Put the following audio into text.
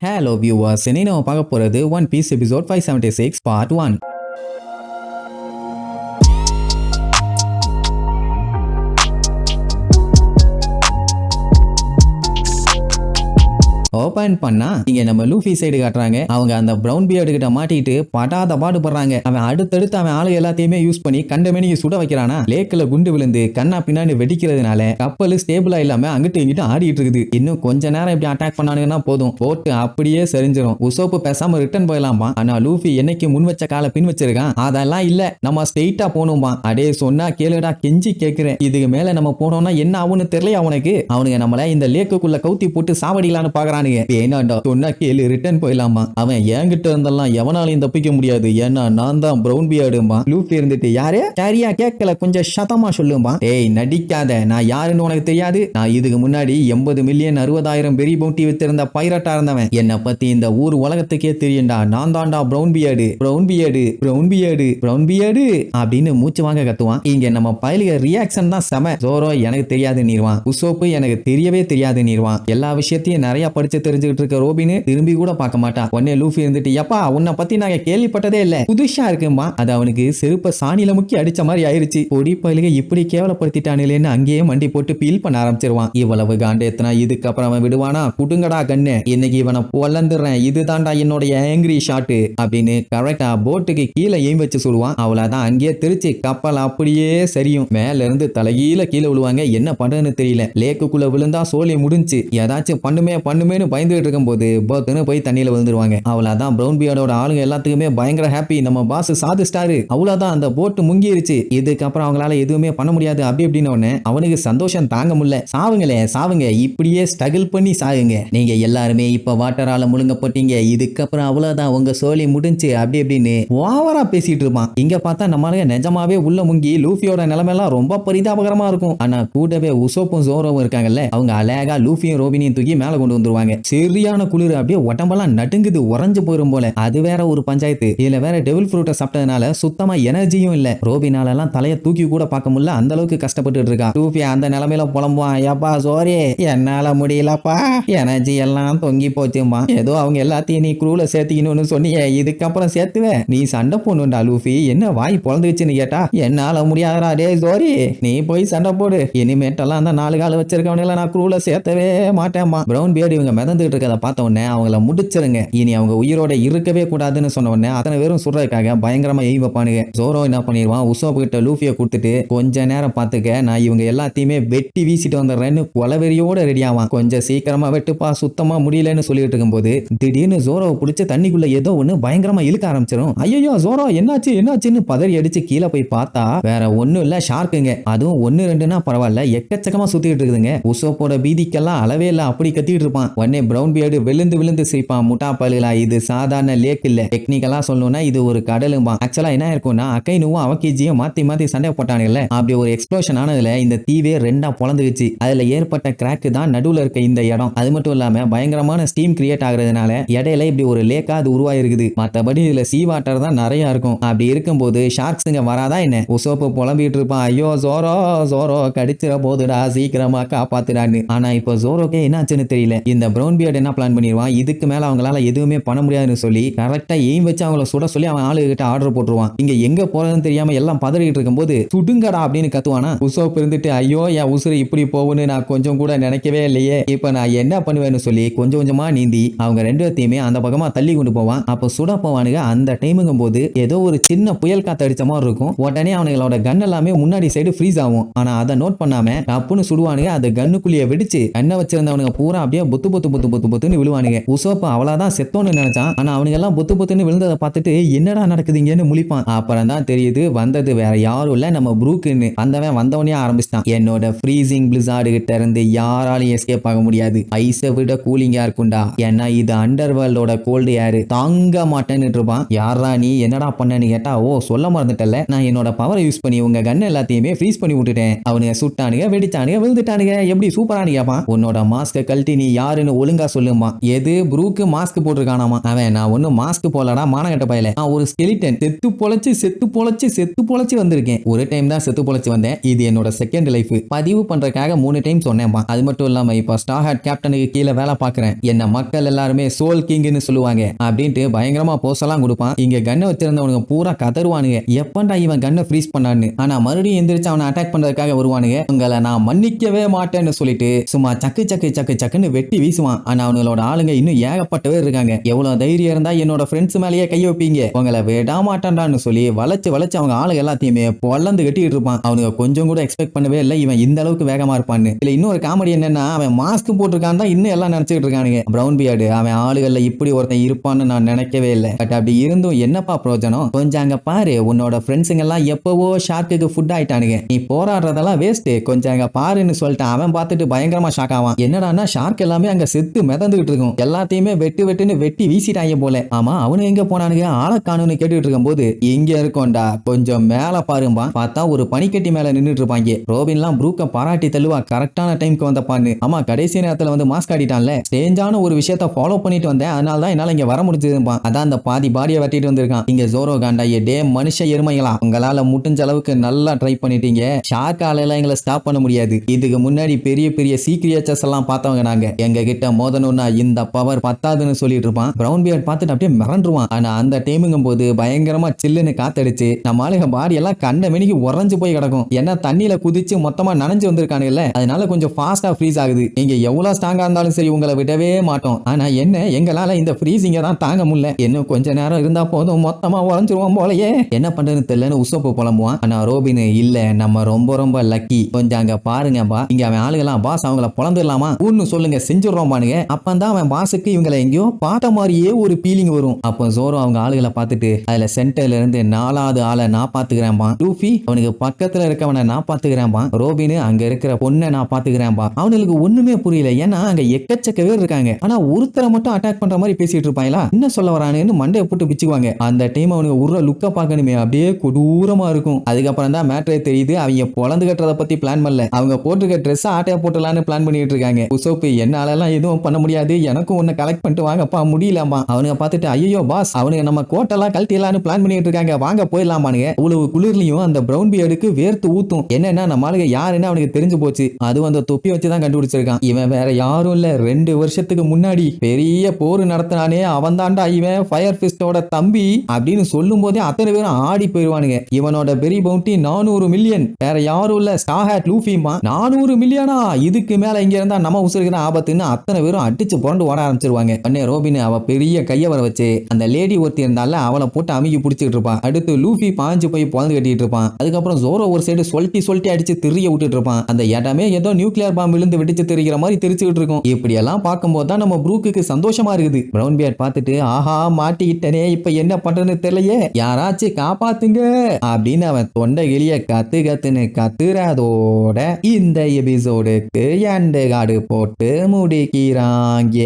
Hello viewers, இன்னைக்கு நம்ம பார்க்க போறது One Piece episode 576 part 1. Open பண்ணா இங்க நம்ம லூஃபி சைடு காட்டுறாங்க. அவங்க அந்த பிரவுன் பியர்டு கிட்ட மாட்டிட்டு படாத பாடுபடுறாங்க. அவன் அடுத்தடுத்து அவன் ஆளு எல்லாத்தையுமே யூஸ் பண்ணி கண்டமேனிக்கு சுட வைக்கிறானா. லேக்ல குண்டு விழுந்து கண்ணா பின்னாடி வெடிக்கிறதுனால கப்பல் ஸ்டேபிளா இல்லாம அங்கிட்டு இங்கிட்டு ஆடிட்டு இருக்குது. இன்னும் கொஞ்ச நேரம் இப்படி அட்டாக் பண்ணானுங்கன்னா போதும், போட்டு அப்படியே சரிஞ்சிடும். உசோப்பு பேசாம ரிட்டர்ன் போயிடலாமா. ஆனா லூஃபி என்னைக்கு முன் வச்ச கால பின் வச்சிருக்கான். அதெல்லாம் இல்ல, நம்ம ஸ்ட்ரெயிட்டா போகணுமா. அடே சொன்னா கேளுடா, கெஞ்சி கேக்குறேன். இதுக்கு மேல நம்ம போனோம்னா என்ன ஆகும்னு தெரியல அவனுக்கு. அவனுங்க நம்மள இந்த லேக்குள்ள கவுத்தி போட்டு சாவடிக்கலான்னு பாக்குறான். அவன் என்கிட்ட இருந்தெல்லாம் எவனாலையும் தப்பிக்க முடியாது. ஏன்னா நான் தான் பிரவுன் பியர்டுமா. லூஃபி இருந்துட்டு யாரு சரியா கேட்கல, கொஞ்சம் சத்தமா சொல்லுமா. ஏய் நடிக்காத, நான் யாருன்னு உனக்கு தெரியாது. நான் இதுக்கு முன்னாடி 80 மில்லியன் 60,000 பெரிய பவுண்டி வச்சிருந்த பைரட்டா இருந்தவன். என்னை பத்தி இந்த ஊர் உலகத்துக்கே தெரியும்டா. நான் தான்டா brown beard, brown beard, brown beard, brown beard அப்படின்னு மூச்சு வாங்க கத்துவான். இங்க நம்ம பயலுக ரியாக்ஷன் தான் செம. ஜோரோ எனக்கு தெரியாது நீர்வான். உசோப்பு எனக்கு தெரியவே தெரியாது நீர்வான். எல்லா விஷயத்தையும் நிறைய படிச்சு தெரிஞ்சுக்கிட்டு இருக்க ரோபின் திரும்பி கூட பார்க்க மாட்டான். உடனே லூஃபி இருந்துட்டு எப்பா உன்னை பத்தி நாங்க கேள்விப்பட்டதே இல்ல, புதுசா இருக்குமா. அது அவனுக்கு செருப்ப சாணியில முக்கி அடிச்ச மாதிரி ஆயிருச்சு. பொடி பயிலுக இப்படி கேவலப்படுத்திட்டானேன்னு அங்கேயே மண்டி போட்டு பீல் பண்ண ஆரம்பிச்சிருவான். இவ்வளவு காண்டேத்தனா இதுக்கப்புறம் அவன் விடுவானா. குடுங்கடா கண்ணு, இன்னைக்கு இவனை பொல்லந்துடுறேன், இதுதான்டா என்னோட ஆங்கிரி ஷாட் அப்படின்னு கரெக்டா போட்டுக்கு கீழே எய்ம் வச்சு சொல்லுவான். அவ்வளவுதான், அங்கேயே திருச்சி கப்பல் அப்படியே சரியும். மேல இருந்து தலைகீழ கீழே விழுவாங்க. என்ன பண்றதுன்னு தெரியல. லேக்குள்ள விழுந்தா சோழி முடிஞ்சு. ஏதாச்சும் பண்ணுமே பயந்துட்டு இருக்கும்போது போத்துன்னு போய் தண்ணியில விழுந்துருவாங்க. அவ்வளவுதான், பிரவுன் பியர்டோட ஆளுங்க எல்லாத்துக்குமே பயங்கர ஹாப்பி. நம்ம பாஸ் சாதிச்சிட்டாரு. அவ்வளவுதான், அந்த போட்டு முங்கிருச்சு. இதுக்கப்புறம் அவங்களால எதுவுமே பண்ண முடியாது. அப்படி அப்படின்னு அவனுக்கு சந்தோஷம் தாங்க முடியல. சாவுங்களே சாவுங்க, இப்படியே ஸ்ட்ரகிள் பண்ணி சாகுங்க. நீங்க எல்லாருமே இப்ப வாட்டரால முழுங்க போட்டீங்க. இதுக்கப்புறம் அவ்வளவுதான், உங்க சோழி முடிஞ்சு அப்படி அப்படின்னு ஓவரா பேசிட்டு இருப்பான். இங்க பார்த்தா நம்மளுக்கு நிஜமாவே உள்ள முங்கி லூஃபியோட நிலைமையெல்லாம் ரொம்ப பரிதாபகரமா இருக்கும். ஆனா கூடவே உசோப்பும் ஜோரோவும் இருக்காங்கல்ல, அவங்க அழகா லூஃபியும் ரோபினியும் தூக்கி மேல கொண்டு வந்துருவாங்க. சரியான குளிர், அப்படியே உடம்பெல்லாம் நடுங்குது, உறைஞ்சு போயிரும் போல. அது வேற ஒரு பஞ்சாயத்து. இதுல வேற டெவில் ஃப்ரூட்டை சாப்பிட்டதுனால சுத்தமா எனர்ஜியும் இல்ல. ரோபினால எல்லாம் தலைய தூக்கி கூட பார்க்க முடியல, அந்த அளவுக்கு கஷ்டப்பட்டு இருக்கா. லூஃபி அந்த நிலைமையில புலம்புவான். ஏப்பா சோரி, என்னால முடியலப்பா, எனர்ஜி எல்லாம் தொங்கி போச்சுமா. ஏதோ அவங்க எல்லாத்தையும் நீ குரூல சேர்த்திக்கணும்னு சொன்னியே, இதுக்கப்புறம் சேர்த்துவே. நீ சண்டை போடணும்டா லூஃபி. என்ன வாய் பொழந்துச்சுன்னு கேட்டா, என்னால முடியாதடா டே சோரி, நீ போய் சண்டை போடு. இனிமேட்டெல்லாம் அந்த 4 கால் வச்சிருக்கவனே நான் குரூல சேர்த்தவே மாட்டேன்மா. பிரவுன் பியர்டு இவங்க மிதந்துட்டு இருக்கதை பார்த்த உடனே அவங்கள முடிச்சிருங்க, இனி அவங்க உயிரோட இருக்கவே கூடாதுன்னு சொன்ன உடனே அத்தனை பேரும் சொல்றதுக்காக பயங்கரமா எய் வைப்பானுங்க. ஜோரோ என்ன பண்ணிடுவான், உசோப்பு கிட்ட லூஃபியை கொடுத்துட்டு கொஞ்ச நேரம் பார்த்துக்க, நான் இவங்க எல்லாத்தையுமே வெட்டி வீசிட்டு வந்துடுறேன்னு கொலவெறியோட ரெடி ஆவான். கொஞ்சம் சீக்கிரமா வெட்டுப்பா, சுத்தமா முடியலன்னு சொல்லிட்டு இருக்கும்போது திடீர்னு ஜோரோவை பிடிச்சி தண்ணிக்குள்ள ஏதோ ஒண்ணு பயங்கரமா இழுக்க ஆரம்பிச்சிடும். ஐயோ ஜோரோ என்னாச்சு என்னாச்சுன்னு பதறி அடிச்சு கீழே போய் பார்த்தா வேற ஒண்ணும் இல்ல, ஷார்க்குங்க. அதுவும் 1-2னா பரவாயில்ல, எக்கச்சக்கமா சுத்திட்டு இருக்குதுங்க. உசோப்போட பீதிக்கெல்லாம் அளவே இல்ல, அப்படி கத்திட்டு இருப்பான். உடனே பிரவுன் பியர்டு விழுந்து விழுந்து சிரிப்பான். முட்டா பழுகளா, இது சாதாரண லேக் இல்ல, டெக்னிக்கலா சொல்லணும்னா இது ஒரு கடலும்பா. ஆக்சுவலா என்ன இருக்கும்னா, அக்கைனுவும் அவக்கிஜியும் மாத்தி மாத்தி சண்டை போட்டானுங்கல்ல, அப்படி ஒரு எக்ஸ்ப்ளோஷன் ஆனதுல இந்த தீவே 2ஆ பொளந்துச்சு. அதுல ஏற்பட்ட கிராக் தான் நடுவுல இருக்க இந்த இடம். அது மட்டும் இல்லாம பயங்கரமான ஸ்டீம் கிரியேட் ஆகுறதுனால இடையில இப்படி ஒரு லேக்கா அது உருவாயிருக்குது. மற்றபடி இதுல சீ வாட்டர் தான் நிறைய இருக்கும். அப்படி இருக்கும்போது ஷார்க்ஸுங்க வராதா என்ன. உசோப்பு புலம்பிட்டு இருப்பான். ஐயோ ஜோரோ ஜோரோ கடிச்சிட போதுடா, சீக்கிரமா காப்பாத்துடான்னு. ஆனா இப்போ ஜோரோக்கே என்னாச்சுன்னு தெரியல. இந்த பிரவுன் பியர்டு என்ன பிளான் பண்ணிடுவான், இதுக்கு மேல அவங்களால எதுவுமே பண்ண முடியாதுன்னு சொல்லி கரெக்டா எய்ம் வச்சு அவங்கள சுட சொல்லி அவன் ஆளுகிட்ட ஆர்டர் போட்டுருவான். இங்க எங்க போறதுன்னு தெரியாம எல்லாம் பதறிட்டு இருக்கும்போது சுடுங்கடா அப்படின்னு கத்துவானா. உசோப்பு இருந்துட்டு ஐயோ என் உசுறு இப்படி போகுன்னு நான் கொஞ்சம் கூட நினைக்கவே இல்லையே, இப்ப நான் என்ன பண்ணுவேன்னு சொல்லி கொஞ்சம் கொஞ்சமா நீந்தி அவங்க 2 பேத்தையுமே அந்த பக்கமா தள்ளி கொண்டு போவான். அப்ப சுட போவானுங்க. அந்த டைமுங்கும் போது ஏதோ ஒரு சின்ன புயல் காத்து அடிச்ச மாதிரி இருக்கும். உடனே அவங்களோட கன் எல்லாமே முன்னாடி சைடு ஃப்ரீஸ் ஆகும். ஆனா அதை நோட் பண்ணாம டப்புன்னு சுடுவானுங்க. அது கன்னுக்குள்ளேயே வெடிச்சு கண்ணை வச்சிருந்தவனுங்க பூரா அப்படியே புத்து புத்து புத்து புத்து புத்துன்னு விழுவானுங்க. உசோப்பு அவ்வளவுதான் செத்தோன்னு நினைச்சான். ஆனா அவனுங்க எல்லாம் புத்து புத்துன்னு விழுந்ததை பார்த்துட்டு என்னடா நடக்குதுங்கன்னு முழிப்பான். அப்புறம் தான் தெரியுது வந்தது வேற யாரும் இல்ல, நம்ம ப்ரூக்குன்னு. வந்தவன் வந்தவனே ஆரம்பிச்சிட்டான். என்னோட ஃப்ரீசிங் பிளிசார்டு கிட்ட இருந்து யாராலையும் எஸ்கேப் ஆக முடியாது. ஐஸை விட கூலிங்கா இருக்கும்டா, ஏன்னா இது அண்டர் வேர்ல்டோட கோல்டு ஏர், தாங்க மாட்டேன்னு இருப்பான். யாரா நீ என்னடா பண்ணன்னு கேட்டா, ஓ சொல்ல மறந்துட்டல, நான் என்னோட பவரை யூஸ் பண்ணி உங்க கன் எல்லாத்தையுமே ஃப்ரீஸ் பண்ணி விட்டுட்டேன். அவனுங்க சுட்டானுங்க, வெடிச்சானுங்க, விழுந்துட்டானுங்க, எப்படி சூப்பரானு கேப்பான். உன்னோட மாஸ்க கழட்டி நீ யாருன்னு போட்டேன்னு ஒழுங்கா சொல்லுமா. எது ப்ரூக்கு மாஸ்க் போட்டிருக்கானாமா. அவன் நான் ஒன்னும் மாஸ்க் போலடா மானகட்ட பயல, நான் ஒரு ஸ்கெலிட்டன், செத்து பொழைச்சு வந்திருக்கேன். ஒரு டைம் தான் செத்து பொழைச்சு வந்தேன். இது என்னோட செகண்ட் லைஃப். பதிவு பண்றதுக்காக 3 டைம் சொன்னேன்பா. அது மட்டும் இல்லாம இப்ப ஸ்டார் ஹாட் கேப்டனுக்கு கீழே வேலை பாக்குறேன். என்ன மக்கள் எல்லாருமே சோல் கிங்னு சொல்லுவாங்க அப்படின்ட்டு பயங்கரமா போஸ் எல்லாம் கொடுப்பான். இங்க கன்னை வச்சிருந்தவனுங்க பூரா கதறுவானுங்க, எப்பண்டா இவன் கன்னை ஃப்ரீஸ் பண்ணான்னு. ஆனா மறுபடியும் எந்திரிச்சு அவனை அட்டாக் பண்றதுக்காக வருவானுங்க. உங்களை நான் மன்னிக்கவே மாட்டேன்னு சொல்லிட்டு சும்மா சக்குன்னு வெட்டி வீசுவான். ஆனா அவங்களோட ஆளுங்க இன்னும் ஏகப்பட்டவே இருக்காங்க. எவ்வளவு தைரியம் இருந்தா என்னோட ஃப்ரெண்ட்ஸ் மேலேயே கை வைப்பீங்க, உங்களை விட மாட்டான்டான்னு சொல்லி வளைச்சு அவங்க ஆளுங்க எல்லாத்தையுமே பொல்லந்து கட்டிட்டு இருப்பான். அவனுங்க கொஞ்சம் கூட எக்ஸ்பெக்ட் பண்ணவே இல்லை இவன் இந்த அளவுக்கு வேகமா இருப்பான்னு. இல்ல இன்னொரு காமெடி என்னன்னா, அவன் மாஸ்க் போட்டிருக்கான் தான் இன்னும் எல்லாம் நினைச்சிட்டு இருக்கானுங்க. பிரவுன் பியர்டு அவன் ஆளுகள்ல இப்படி ஒருத்தன் இருப்பான்னு நான் நினைக்கவே இல்லை. பட் அப்படி இருந்தும் என்னப்பா பிரயோஜனம்? கொஞ்சம் அங்க பாரு, உன்னோட ஃப்ரெண்ட்ஸுங்க எல்லாம் எப்பவோ ஷார்க்குக்கு ஃபுட் ஆயிட்டானுங்க, நீ போராடுறதெல்லாம் வேஸ்ட், கொஞ்சம் அங்க பாருன்னு சொல்லிட்டு அவன் பார்த்துட்டு பயங்கரமா ஷாக் ஆவான். என்னடான்னா ஷார்க் எல்லாமே அங்க செத்து மிதந்துகிட்டு இருக்கும், எல்லாத்தையுமே வெட்டுன்னு வெட்டி வீசிட்டாங்க போல. ஆமா அவனு எங்க போனானுங்க, ஆளக்கானுன்னு கேட்டுட்டு இருக்கும் போது இங்க இருக்கோண்டா கொஞ்சம் மேல பாரும்பா. பார்த்தா ஒரு பனிக்கட்டி மேல நின்னுட்டு இருப்பாங்க. ரோபின்லாம் ப்ரூக்க பாராட்டி தள்ளுவா, கரெக்டான டைம்க்கு வந்தப்பான்னு. ஆமா கடைசி நேரத்துல வந்து மாஸ்க் ஆடிட்டான்ல, ஸ்டேஞ்சான ஒரு விஷயத்த ஃபாலோ பண்ணிட்டு வந்தேன், அதனால தான் என்னால இங்க வர முடிஞ்சதுப்பா. அதான் அந்த பாதி பாடியை வெட்டிட்டு வந்திருக்கான். இங்க ஜோரோ காண்டாயே, டே மனுஷ எருமைகளா, உங்களால முடிஞ்ச அளவுக்கு நல்லா ட்ரை பண்ணிட்டீங்க, ஷார்க் ஆலையில எங்களை ஸ்டாப் பண்ண முடியாது. இதுக்கு முன்னாடி பெரிய பெரிய சீக்ரியச்சஸ் எல்லாம் பார்த்தவங்க நாங்க, எங்க கிட்ட மோதணும்னா இந்த பவர் பத்தாதுன்னு சொல்லிட்டு இருப்பான். பிரவுன் பியர்ட் பார்த்துட்டு அப்படியே மிரண்டுருவான். ஆனா அந்த டைமுங்கும் போது பயங்கரமா சில்லுன்னு காத்தடிச்சு நம்ம ஆளுங்க பாடி எல்லாம் கண்ட மணிக்கு உறைஞ்சு போய் கிடக்கும். ஏன்னா தண்ணியில குதிச்சு மொத்தமா நனைஞ்சு வந்திருக்கானுங்கல்ல, அதனால கொஞ்சம் ஃபாஸ்டா ஃப்ரீஸ் ஆகுது. நீங்க எவ்வளவு ஸ்ட்ராங்கா இருந்தாலும் சரி உங்களை விடவே மாட்டோம். ஆனா என்ன, எங்களால இந்த ஃப்ரீசிங்க தான் தாங்க முடியல, இன்னும் கொஞ்ச நேரம் இருந்தா போதும் மொத்தமா உறைஞ்சிருவோம் போலயே, என்ன பண்றதுன்னு தெரியலன்னு உசப்பு புலம்புவான். ஆனா ரோபின் இல்ல, நம்ம ரொம்ப லக்கி, கொஞ்சம் அங்க பாருங்கப்பா, இங்க அவன் ஆளுங்கெல்லாம் பாஸ் அவங்கள பொழந்துடலாமா ஊன்னு சொல்லுங்க, செஞ்சுடுறோம் பானுங்க. அப்பந்தான் அவன் பாஸுக்கு இவங்களை எங்கேயோ பார்த்த மாதிரியே ஒரு ஃபீலிங் வரும். அப்போ ஜோரோ அவங்க ஆளுகளை பார்த்துட்டு அதுல சென்டர்ல இருந்து 4வது ஆளை நான் பாத்துக்கிறேன்பா, லூஃபி அவனுக்கு பக்கத்துல இருக்கவனை நான் பாத்துக்கிறேன்பா, ரோபின் அங்க இருக்கிற பொண்ணை நான் பாத்துக்கிறேன்பா. அவனுக்கு ஒண்ணுமே புரியல, ஏன்னா அங்க எக்கச்சக்க பேர் இருக்காங்க, ஆனா ஒருத்தரை மட்டும் அட்டாக் பண்ற மாதிரி பேசிட்டு இருப்பாங்களா, என்ன சொல்ல வரானு மண்டையை போட்டு பிச்சுக்குவாங்க. அந்த டைம் அவனுக்கு உருற லுக்க பார்க்கணுமே, அப்படியே கொடூரமா இருக்கும். அதுக்கப்புறம் தான் மேட்டரே தெரியுது, அவங்க பொழந்து கட்டுறத பத்தி பிளான் பண்ணல, அவங்க போட்டுக்க ட்ரெஸ் ஆட்டையா போட்டலான்னு பிளான் பண்ணிட்டு இருக்காங்க. உசோப்பு என்னாலலாம் எதுவும் பண்ண முடியாது, எனக்கும் ஒன்னு கலெக்ட் பண்ணிட்டு வாங்கப்பா முடியலாமா. அவனுங்க பார்த்துட்டு ஐயோ பாஸ், அவனுங்க நம்ம கோட்டெல்லாம் கழட்டிடலான்னு பிளான் பண்ணிட்டு இருக்காங்க, வாங்க போயிடலாமானுங்க. அவ்வளவு குளிர்லயும் அந்த பிரவுன் பியர்டுக்கு வேர்த்து ஊத்தும். என்னன்னா நம்ம ஆளுங்க யாருன்னு அவனுக்கு தெரிஞ்சு போச்சு, அதுவும் அந்த தொப்பி வச்சுதான் கண்டுபிடிச்சிருக்கான். இவன் வேற யாரும் இல்ல, 2 வருஷத்துக்கு முன்னாடி பெரிய போர் நடத்தினானே அவன் தாண்டா இவன், ஃபயர் ஃபிஸ்டோட தம்பி அப்படின்னு சொல்லும் போதே அத்தனை பேரும் ஆடி போயிருவானுங்க. இவனோட பெரிய பவுண்டி 400 மில்லியன், வேற யாரும் இல்ல ஸ்டார் ஹாட் லூஃபிமா. 400 மில்லியனா, இதுக்கு மேல இங்க இருந்தா நம்ம உசுருக்கு தான் ஆபத்துன்னு அத்தனை பேரும் அடிச்சு புரண்டு ஓட ஆரம்பிச்சிருவாங்க. உடனே ரோபின் அவ பெரிய கைய வர வச்சு அந்த லேடி ஒருத்தி இருந்தால அவளை போட்டு அமுக்கி பிடிச்சிட்டு இருப்பான். அடுத்து லூஃபி பாஞ்சு போய் பொழந்து கட்டிட்டு இருப்பான். அதுக்கப்புறம் ஜோரோ ஒரு சைடு சொல்லிட்டி அடிச்சு திரிய விட்டுட்டு இருப்பான். அந்த இடமே ஏதோ நியூக்ளியர் பாம்பு விழுந்து வெடிச்சு தெரிகிற மாதிரி தெரிச்சுக்கிட்டு இருக்கும். இப்படி எல்லாம் பார்க்கும்போது தான் நம்ம ப்ரூக்கு சந்தோஷமா இருக்குது. பிரவுன் பியர்ட் பார்த்துட்டு ஆஹா மாட்டிக்கிட்டனே, இப்ப என்ன பண்றதுன்னு தெரியலையே, யாராச்சும் காப்பாத்துங்க அப்படின்னு அவன் தொண்டை கிளிய கத்துன்னு கத்துறதோட இந்த எபிசோடுக்கு எண்டு கார்டு போட்டு முடிக்கிறாங்க.